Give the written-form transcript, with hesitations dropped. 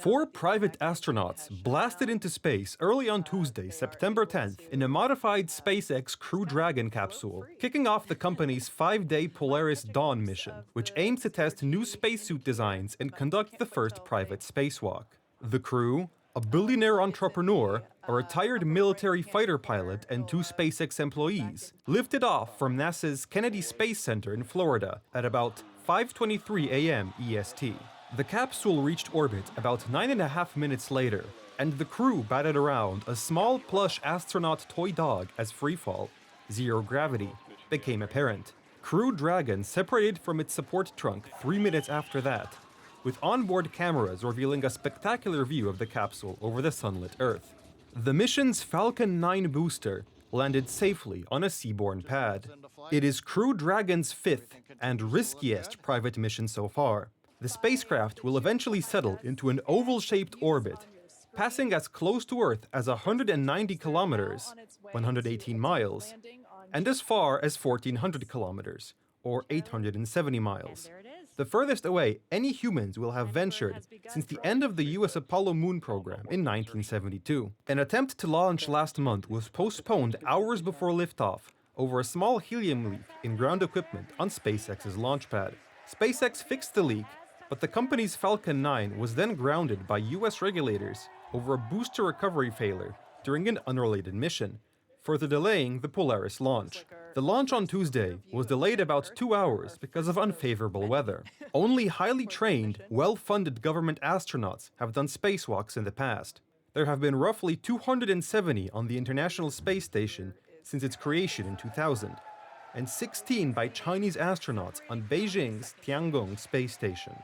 4 private astronauts blasted into space early on Tuesday, September 10th, in a modified SpaceX Crew Dragon capsule, kicking off the company's 5-day Polaris Dawn mission, which aims to test new spacesuit designs and conduct the first private spacewalk. The crew, a billionaire entrepreneur, a retired military fighter pilot, and 2 SpaceX employees, lifted off from NASA's Kennedy Space Center in Florida at about 5:23 a.m. EST. The capsule reached orbit about 9.5 minutes later, and the crew batted around a small plush astronaut toy dog as freefall, zero gravity, became apparent. Crew Dragon separated from its support trunk 3 minutes after that, with onboard cameras revealing a spectacular view of the capsule over the sunlit Earth. The mission's Falcon 9 booster landed safely on a seaborne pad. It is Crew Dragon's 5th and riskiest private mission so far. The spacecraft will eventually settle into an oval-shaped orbit, passing as close to Earth as 190 kilometers, 118 miles, and as far as 1,400 kilometers, or 870 miles. The furthest away any humans will have ventured since the end of the US Apollo moon program in 1972. An attempt to launch last month was postponed hours before liftoff over a small helium leak in ground equipment on SpaceX's launch pad. SpaceX fixed the leak, but the company's Falcon 9 was then grounded by US regulators over a booster recovery failure during an unrelated mission, further delaying the Polaris launch. The launch on Tuesday was delayed about 2 hours because of unfavorable weather. Only highly trained, well-funded government astronauts have done spacewalks in the past. There have been roughly 270 on the International Space Station since its creation in 2000, and 16 by Chinese astronauts on Beijing's Tiangong space station.